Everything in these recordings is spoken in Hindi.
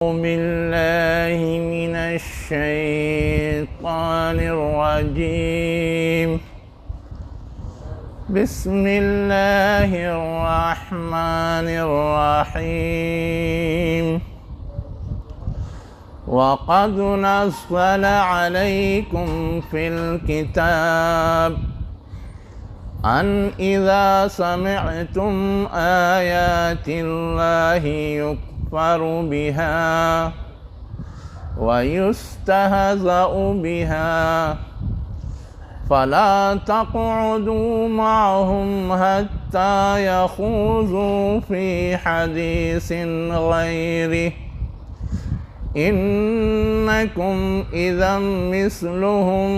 बिल्लाहि मिनश शैतानिर रजीम। बिस्मिल्लाहिर रहमानिर रहीम। वक़द नज़्ज़ल अलैकुम फ़िल किताब अन इज़ा समिअतुम आयातिल्लाहि युकफ़रु बिहा व युस्तहज़अु बिहा फ़ला तक़उदू मअहुम हत्ता यख़ूज़ू फ़ी हदीसिन ग़ैरिहि इन्नकुम इज़म मिस्लुहुम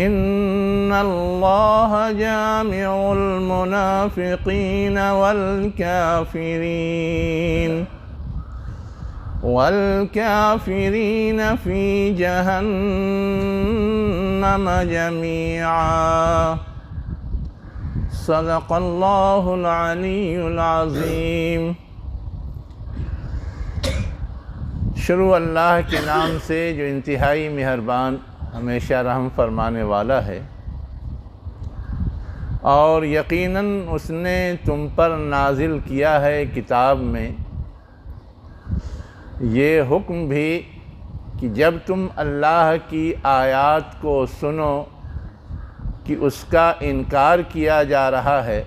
इन्नल्लाह जामिउल मुनाफ़िक़ीन वल फ़ी जहन्नम जमीआ। सदक़ल्लाहुल अलीयुल अज़ीम। शुरू अल्लाह के नाम से जो इंतहाई मेहरबान हमेशा रहम फरमाने वाला है। और यकीनन उसने तुम पर नाजिल किया है किताब में ये हुक्म भी कि जब तुम अल्लाह की आयात को सुनो कि उसका इनकार किया जा रहा है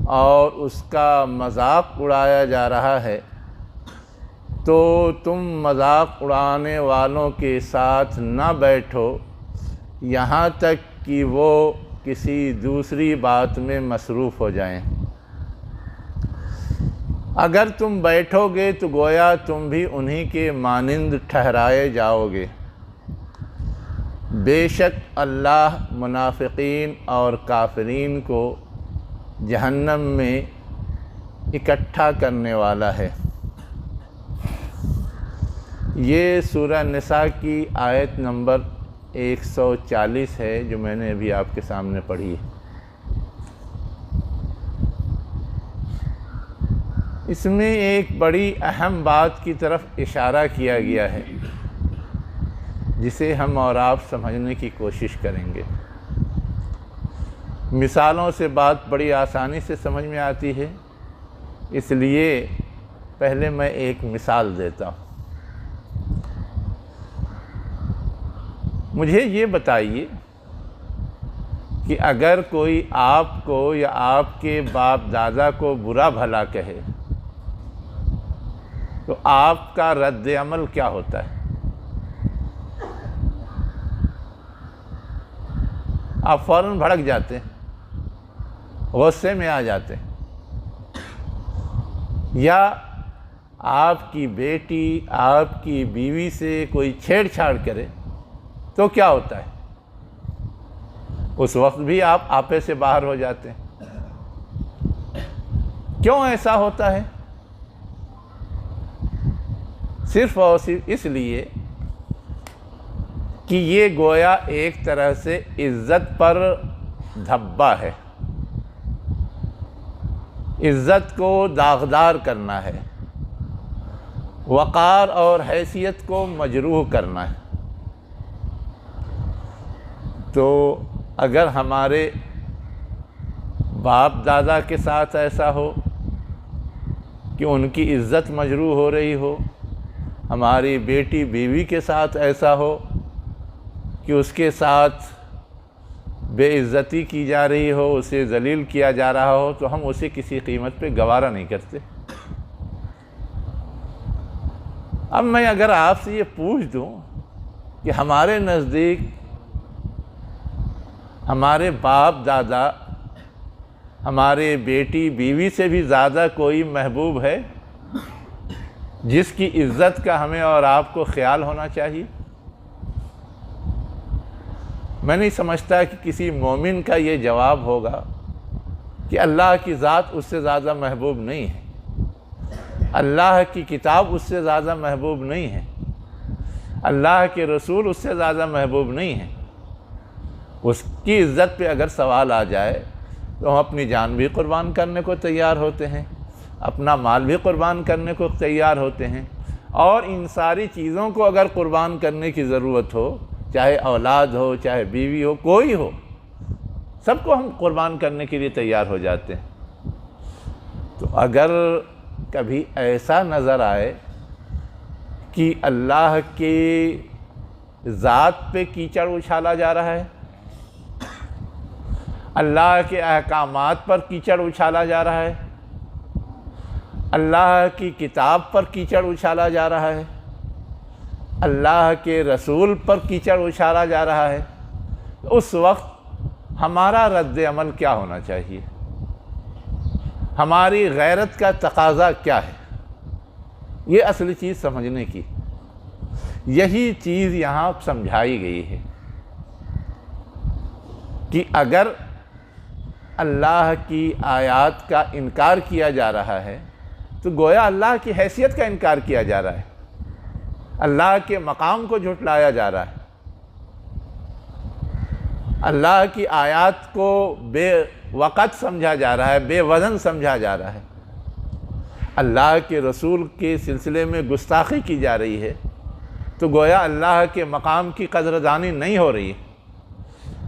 और उसका मजाक उड़ाया जा रहा है, तो तुम मजाक उड़ाने वालों के साथ न बैठो यहाँ तक कि वो किसी दूसरी बात में मसरूफ़ हो जाएं। अगर तुम बैठोगे तो गोया तुम भी उन्हीं के मानिंद ठहराए जाओगे। बेशक अल्लाह मुनाफ़िक़ीन और काफ़िरीन को जहन्नम में इकट्ठा करने वाला है। ये सूरह निसा की आयत नंबर 140 है जो मैंने अभी आपके सामने पढ़ी है। इसमें एक बड़ी अहम बात की तरफ इशारा किया गया है जिसे हम और आप समझने की कोशिश करेंगे। मिसालों से बात बड़ी आसानी से समझ में आती है, इसलिए पहले मैं एक मिसाल देता हूँ। मुझे ये बताइए कि अगर कोई आपको या आपके बाप दादा को बुरा भला कहे तो आपका रद्द अमल क्या होता है? आप फ़ौरन भड़क जाते हैं, गुस्से में आ जाते हैं। या आपकी बेटी आपकी बीवी से कोई छेड़छाड़ करे तो क्या होता है? उस वक्त भी आप आपे से बाहर हो जाते हैं। क्यों ऐसा होता है? सिर्फ और सिर्फ इसलिए कि ये गोया एक तरह से इज़्ज़त पर धब्बा है, इज़्ज़त को दागदार करना है, वक़ार और हैसियत को मजरूह करना है। तो अगर हमारे बाप दादा के साथ ऐसा हो कि उनकी इज़्ज़त मजरूह हो रही हो, हमारी बेटी बीवी के साथ ऐसा हो कि उसके साथ बेइज्जती की जा रही हो, उसे ज़लील किया जा रहा हो, तो हम उसे किसी कीमत पे गवारा नहीं करते। अब मैं अगर आपसे ये पूछ दूं कि हमारे नज़दीक हमारे बाप दादा हमारे बेटी बीवी से भी ज़्यादा कोई महबूब है जिसकी इज़्ज़त का हमें और आपको ख्याल होना चाहिए? मैं नहीं समझता कि किसी मोमिन का ये जवाब होगा कि अल्लाह की ज़ात उससे ज़्यादा महबूब नहीं है, अल्लाह की किताब उससे ज़्यादा महबूब नहीं है, अल्लाह के रसूल उससे ज़्यादा महबूब नहीं है। उसकी इज़्ज़त पे अगर सवाल आ जाए तो हम अपनी जान भी कुर्बान करने को तैयार होते हैं, अपना माल भी कुर्बान करने को तैयार होते हैं। और इन सारी चीज़ों को अगर कुर्बान करने की ज़रूरत हो, चाहे औलाद हो, चाहे बीवी हो, कोई हो, सबको हम कुर्बान करने के लिए तैयार हो जाते हैं। तो अगर कभी ऐसा नज़र आए कि अल्लाह के ज़ात पे कीचड़ उछाला जा रहा है, अल्लाह के अहकामात पर कीचड़ उछाला जा रहा है, अल्लाह की किताब पर कीचड़ उछाला जा रहा है, अल्लाह के रसूल पर कीचड़ उछाला जा रहा है, तो उस वक्त हमारा रद्द अमल क्या होना चाहिए? हमारी गैरत का तकाज़ा क्या है? ये असली चीज़ समझने की, यही चीज़ यहाँ समझाई गई है कि अगर अल्लाह की आयत का इनकार किया जा रहा है तो गोया अल्लाह की हैसियत का इनकार किया जा रहा है, अल्लाह के मकाम को झुटलाया जा रहा है, अल्लाह की आयत को बेवक़्त समझा जा रहा है, बेवज़न समझा जा रहा है, अल्लाह के रसूल के सिलसिले में गुस्ताखी की जा रही है, तो गोया अल्लाह के मकाम की कदरदानी नहीं हो रही है।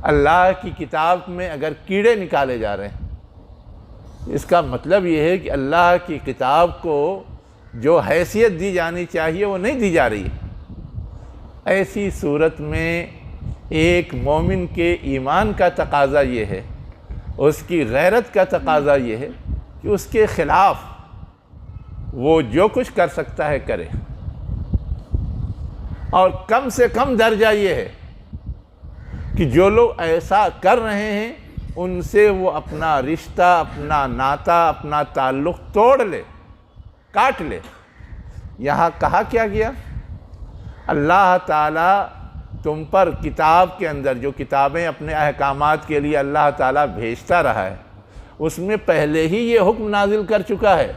अल्लाह की किताब में अगर कीड़े निकाले जा रहे हैं, इसका मतलब ये है कि अल्लाह की किताब को जो हैसियत दी जानी चाहिए वो नहीं दी जा रही है। ऐसी सूरत में एक मोमिन के ईमान का तकाज़ा ये है, उसकी गैरत का तकाज़ा ये है कि उसके ख़िलाफ़ वो जो कुछ कर सकता है करे, और कम से कम दर्जा ये है कि जो लोग ऐसा कर रहे हैं उनसे वो अपना रिश्ता, अपना नाता, अपना ताल्लुक़ तोड़ ले, काट ले। यहाँ कहा क्या गया? अल्लाह ताला तुम पर किताब के अंदर जो किताबें अपने अहकामात के लिए अल्लाह ताला भेजता रहा है, उसमें पहले ही ये हुक्म नाजिल कर चुका है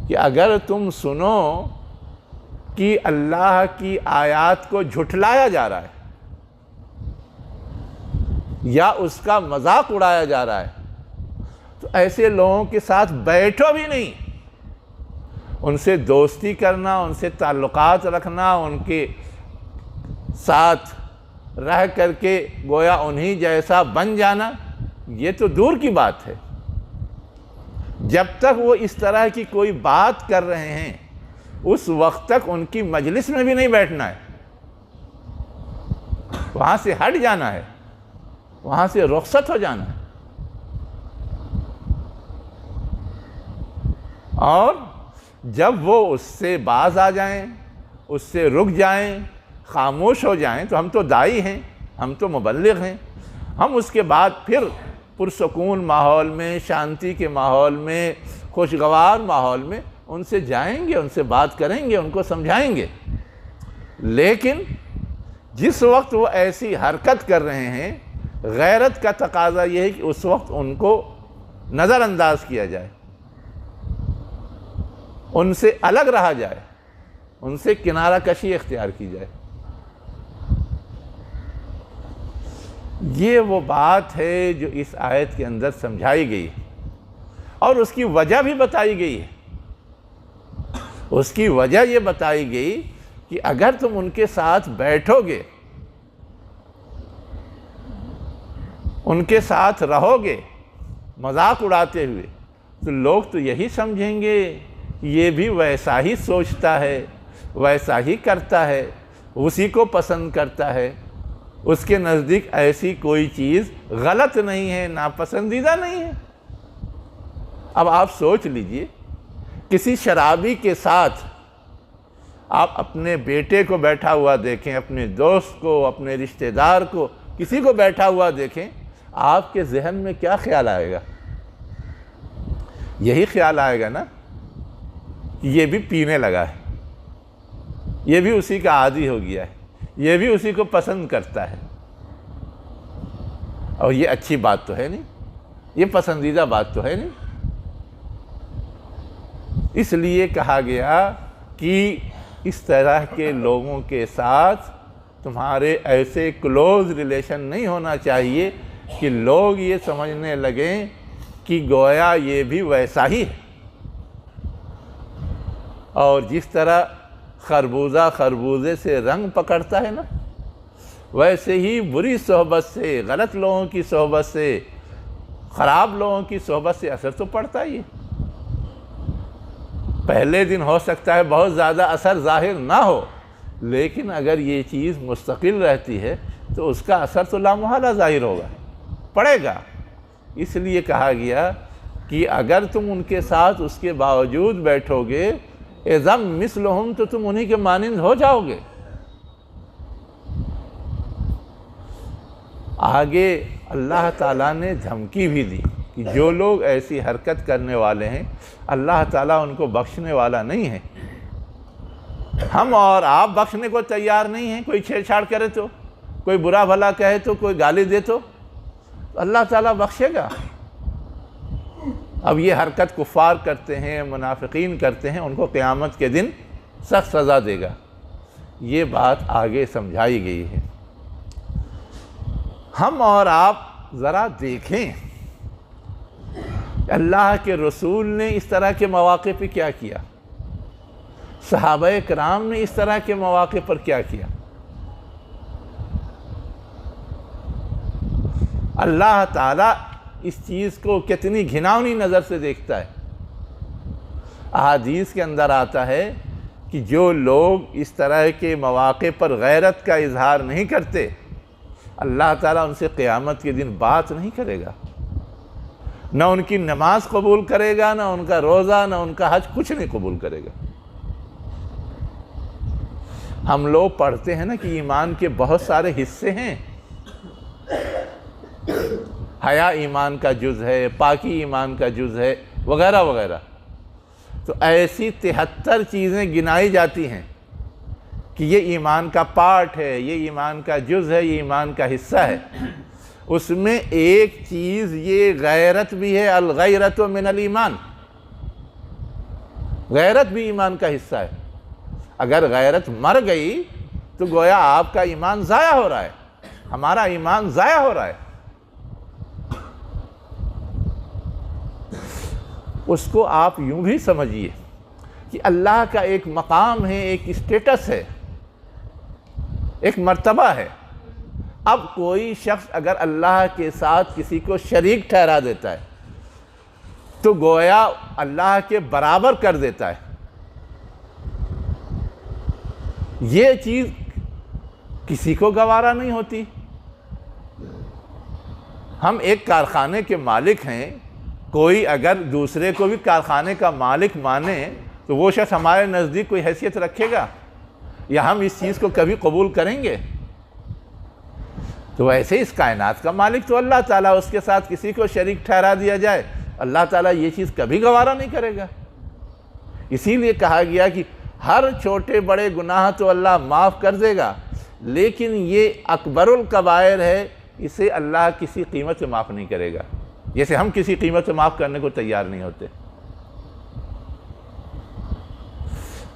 कि अगर तुम सुनो कि अल्लाह की आयत को झुठलाया जा रहा है या उसका मजाक उड़ाया जा रहा है, तो ऐसे लोगों के साथ बैठो भी नहीं। उनसे दोस्ती करना, उनसे ताल्लुकात रखना, उनके साथ रह करके गोया उन्हीं जैसा बन जाना, ये तो दूर की बात है। जब तक वो इस तरह की कोई बात कर रहे हैं उस वक्त तक उनकी मजलिस में भी नहीं बैठना है, वहाँ से हट जाना है, वहाँ से रुखसत हो जाना है। और जब वो उससे बाज आ जाएं, उससे रुक जाएं, खामोश हो जाएं, तो हम तो दाई हैं, हम तो मुबल्लिग हैं, हम उसके बाद फिर पुरसकून माहौल में, शांति के माहौल में, खुशगवार माहौल में उनसे जाएंगे, उनसे बात करेंगे, उनको समझाएंगे। लेकिन जिस वक्त वो ऐसी हरकत कर रहे हैं, गैरत का तकाज़ा ये है कि उस वक्त उनको नज़रअंदाज किया जाए, उनसे अलग रहा जाए, उनसे किनारा कशी इख्तियार की जाए। ये वो बात है जो इस आयत के अंदर समझाई गई है और उसकी वजह भी बताई गई है। उसकी वजह ये बताई गई कि अगर तुम उनके साथ बैठोगे, उनके साथ रहोगे मजाक उड़ाते हुए, तो लोग तो यही समझेंगे ये भी वैसा ही सोचता है, वैसा ही करता है, उसी को पसंद करता है, उसके नज़दीक ऐसी कोई चीज़ गलत नहीं है, नापसंदीदा नहीं है। अब आप सोच लीजिए, किसी शराबी के साथ आप अपने बेटे को बैठा हुआ देखें, अपने दोस्त को, अपने रिश्तेदार को, किसी को बैठा हुआ देखें, आपके जहन में क्या ख्याल आएगा? यही ख्याल आएगा ना कि ये भी पीने लगा है, ये भी उसी का आदी हो गया है, ये भी उसी को पसंद करता है। और ये अच्छी बात तो है नहीं, ये पसंदीदा बात तो है नहीं। इसलिए कहा गया कि इस तरह के लोगों के साथ तुम्हारे ऐसे क्लोज़ रिलेशन नहीं होना चाहिए कि लोग ये समझने लगें कि गोया ये भी वैसा ही है, और जिस तरह खरबूजा खरबूजे से रंग पकड़ता है ना, वैसे ही बुरी सोहबत से, गलत लोगों की सोहबत से, ख़राब लोगों की सोहबत से असर तो पड़ता ही है। पहले दिन हो सकता है बहुत ज़्यादा असर ज़ाहिर ना हो, लेकिन अगर ये चीज़ मुस्तकिल रहती है तो उसका असर तो लामुहाला ज़ाहिर होगा, पड़ेगा। इसलिए कहा गया कि अगर तुम उनके साथ उसके बावजूद बैठोगे, एज़म मिस्लहुम, तो तुम उन्हीं के मानिंद हो जाओगे। आगे अल्लाह ताला ने धमकी भी दी कि जो लोग ऐसी हरकत करने वाले हैं, अल्लाह ताला उनको बख्शने वाला नहीं है। हम और आप बख्शने को तैयार नहीं हैं। कोई छेड़छाड़ करे तो, कोई बुरा भला कहे तो, कोई गाली दे तो अल्लाह ताला बख्शेगा। अब ये हरकत कुफ़ार करते हैं, मुनाफिकीन करते हैं, उनको क़यामत के दिन सख्त सज़ा देगा। ये बात आगे समझाई गई है। हम और आप ज़रा देखें अल्लाह के रसूल ने इस तरह के मौक़े पे क्या किया, सहाबाए किराम ने इस तरह के मौक़े पर क्या किया। अल्लाह ताला इस चीज़ को कितनी घिनौनी नज़र से देखता है। अहादीस के अंदर आता है कि जो लोग इस तरह के मौक़े पर गैरत का इजहार नहीं करते, अल्लाह ताला उनसे क़यामत के दिन बात नहीं करेगा। न उनकी नमाज कबूल करेगा, न उनका रोज़ा, न उनका हज, कुछ नहीं कबूल करेगा। हम लोग पढ़ते हैं ना कि ईमान के बहुत सारे हिस्से हैं। हया ईमान का जुज़ है, पाकी ईमान का जुज़ है, वगैरह वगैरह। तो ऐसी 73 चीज़ें गिनाई जाती हैं कि ये ईमान का पार्ट है, ये ईमान का जुज़ है, ये ईमान का हिस्सा है। उसमें एक चीज़ ये गैरत भी है, अल-गैरत मिनल ईमान। गैरत भी ईमान का हिस्सा है। अगर गैरत मर गई तो गोया आपका ईमान ज़ाया हो रहा है, हमारा ईमान ज़ाया हो रहा है। उसको आप यूं भी समझिए कि अल्लाह का एक मकाम है, एक स्टेटस है, एक मर्तबा है। अब कोई शख्स अगर अल्लाह के साथ किसी को शरीक ठहरा देता है तो गोया अल्लाह के बराबर कर देता है। ये चीज़ किसी को गवारा नहीं होती। हम एक कारखाने के मालिक हैं, कोई अगर दूसरे को भी कारखाने का मालिक माने तो वो शख्स हमारे नज़दीक कोई हैसियत रखेगा या हम इस चीज़ को कभी कबूल करेंगे? तो वैसे इस कायनात का मालिक तो अल्लाह ताला, उसके साथ किसी को शरीक ठहरा दिया जाए, अल्लाह ताला ये चीज़ कभी गवारा नहीं करेगा। इसीलिए कहा गया कि हर छोटे बड़े गुनाह तो अल्लाह माफ़ कर देगा, लेकिन ये अकबरुल कबायर है, इसे अल्लाह किसी कीमत से माफ़ नहीं करेगा। जैसे हम किसी कीमत से माफ़ करने को तैयार नहीं होते।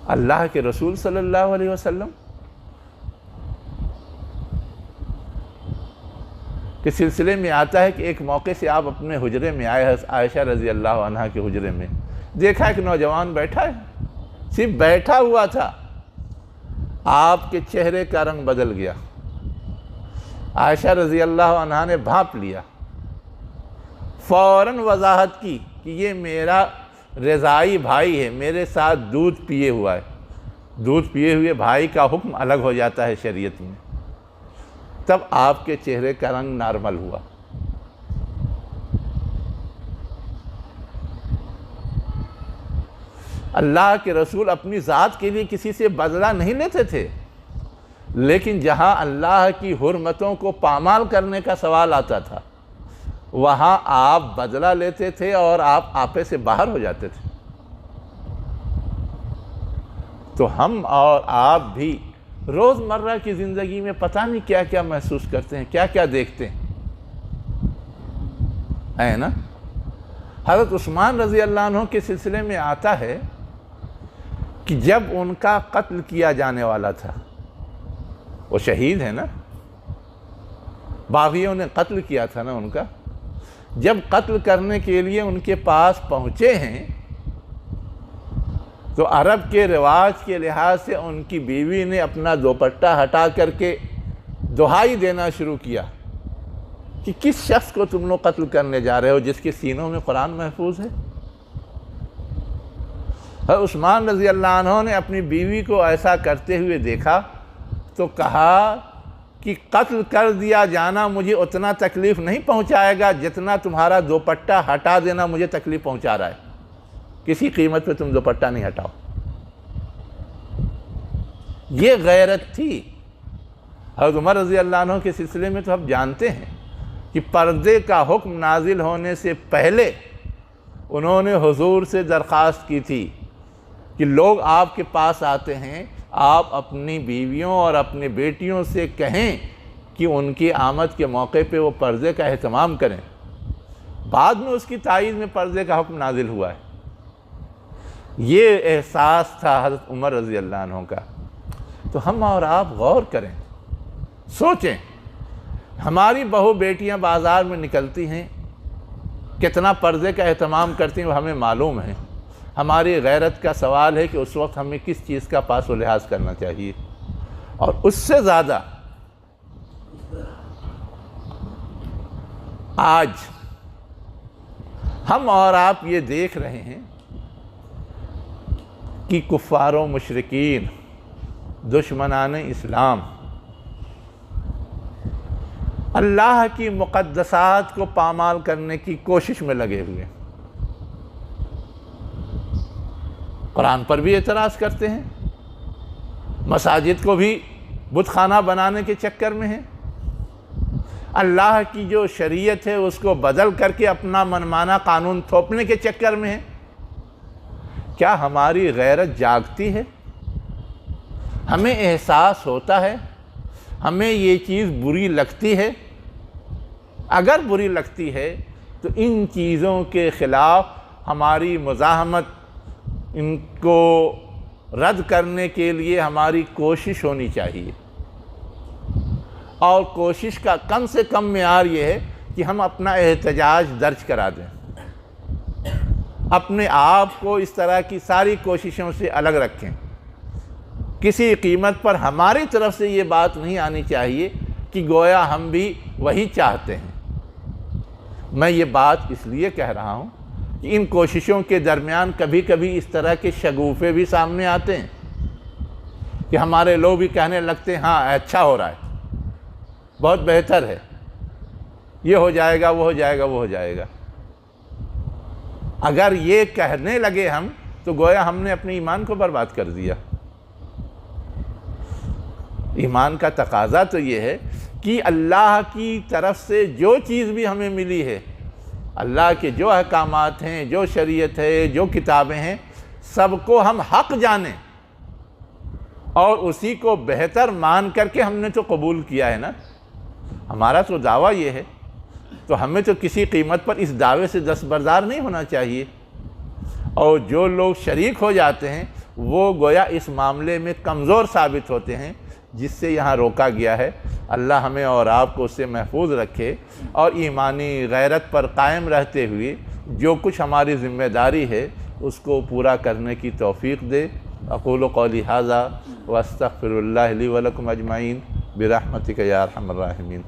अल्लाह के रसूल सल्लल्लाहु अलैहि वसल्लम के सिलसिले में आता है कि एक मौके से आप अपने हुजरे में आए, आयशा रज़ी अल्लाह अन्हा के हुजरे में देखा एक नौजवान बैठा है, सिर्फ बैठा हुआ था, आपके चेहरे का रंग बदल गया। आयशा रज़ी अल्लाह अन्हा ने भांप लिया, फ़ौरन वजाहत की कि ये मेरा रज़ाई भाई है, मेरे साथ दूध पिए हुआ है। दूध पिए हुए भाई का हुक्म अलग हो जाता है शरीयत में। तब आपके चेहरे का रंग नॉर्मल हुआ। अल्लाह के रसूल अपनी ज़ात के लिए किसी से बदला नहीं लेते थे, लेकिन जहाँ अल्लाह की हुर्मतों को पामाल करने का सवाल आता था, वहाँ आप बदला लेते थे और आप आपे से बाहर हो जाते थे। तो हम और आप भी रोज़मर्रा की ज़िंदगी में पता नहीं क्या क्या महसूस करते हैं, क्या क्या देखते हैं, है ना। हज़रत उस्मान रज़ी अल्लाह अन्हु के सिलसिले में आता है कि जब उनका कत्ल किया जाने वाला था, वो शहीद है ना, बागियों ने कत्ल किया था ना उनका, जब कत्ल करने के लिए उनके पास पहुँचे हैं तो अरब के रिवाज के लिहाज से उनकी बीवी ने अपना दुपट्टा हटा करके दुहाई देना शुरू किया कि किस शख्स को तुम लोग कत्ल करने जा रहे हो जिसके सीनों में कुरान महफूज है। उस्मान रज़ी अल्लाह अन्हु ने अपनी बीवी को ऐसा करते हुए देखा तो कहा कि कत्ल कर दिया जाना मुझे उतना तकलीफ़ नहीं पहुंचाएगा जितना तुम्हारा दुपट्टा हटा देना मुझे तकलीफ़ पहुंचा रहा है। किसी कीमत पे तुम दुपट्टा नहीं हटाओ। ये गैरत थी। हज़रत उमर रज़ी अल्लाह अन्हु के सिलसिले में तो हम जानते हैं कि पर्दे का हुक्म नाजिल होने से पहले उन्होंने हुजूर से दरख्वास्त की थी कि लोग आपके पास आते हैं, आप अपनी बीवियों और अपनी बेटियों से कहें कि उनकी आमद के मौके पे वो पर्दे का एहतमाम करें। बाद में उसकी तायीद में पर्दे का हुक्म नाजिल हुआ है। ये एहसास था हज़रत उमर रज़ी अल्लाह अन्हु का। तो हम और आप गौर करें, सोचें, हमारी बहू बेटियां बाज़ार में निकलती हैं, कितना पर्दे का एहतमाम करती हैं वो हमें मालूम है। हमारी गैरत का सवाल है कि उस वक्त हमें किस चीज़ का पास व लिहाज करना चाहिए। और उससे ज़्यादा आज हम और आप ये देख रहे हैं कि कुफ़ार व मुशरिकीन, दुश्मनान इस्लाम अल्लाह की मुक़द्दसात को पामाल करने की कोशिश में लगे हुए। कुरान पर भी एतराज़ करते हैं, मसाजिद को भी बुतखाना बनाने के चक्कर में हैं, अल्लाह की जो शरीयत है उसको बदल करके अपना मनमाना कानून थोपने के चक्कर में है। क्या हमारी गैरत जागती है? हमें एहसास होता है? हमें ये चीज़ बुरी लगती है? अगर बुरी लगती है तो इन चीज़ों के ख़िलाफ़ हमारी मुज़ाहमत, इनको रद्द करने के लिए हमारी कोशिश होनी चाहिए। और कोशिश का कम से कम मेयार ये है कि हम अपना एहतजाज दर्ज करा दें, अपने आप को इस तरह की सारी कोशिशों से अलग रखें। किसी कीमत पर हमारी तरफ से ये बात नहीं आनी चाहिए कि गोया हम भी वही चाहते हैं। मैं ये बात इसलिए कह रहा हूँ कि इन कोशिशों के दरमियान कभी कभी इस तरह के शगुफ़े भी सामने आते हैं कि हमारे लोग भी कहने लगते हैं हाँ अच्छा हो रहा है, बहुत बेहतर है, ये हो जाएगा, वो हो जाएगा, वो हो जाएगा। अगर ये कहने लगे हम तो गोया हमने अपने ईमान को बर्बाद कर दिया। ईमान का तकाज़ा तो ये है कि अल्लाह की तरफ से जो चीज़ भी हमें मिली है, अल्लाह के जो अहकामात हैं, जो शरीयत है, जो किताबें हैं, सबको हम हक़ जानें और उसी को बेहतर मान करके हमने तो कबूल किया है ना। हमारा तो दावा ये है, तो हमें तो किसी कीमत पर इस दावे से दस्तबरदार नहीं होना चाहिए। और जो लोग शरीक हो जाते हैं वो गोया इस मामले में कमज़ोर साबित होते हैं, जिससे यहाँ रोका गया है। अल्लाह हमें और आपको उससे महफूज रखे और ईमानी गैरत पर कायम रहते हुए जो कुछ हमारी ज़िम्मेदारी है उसको पूरा करने की तौफ़ीक़ दे। अक़ूलु क़ौली हाज़ा व अस्तग़फ़िरुल्लाह ली व लकुम अजमईन बिरहमतिक या अरहमर राहिमीन।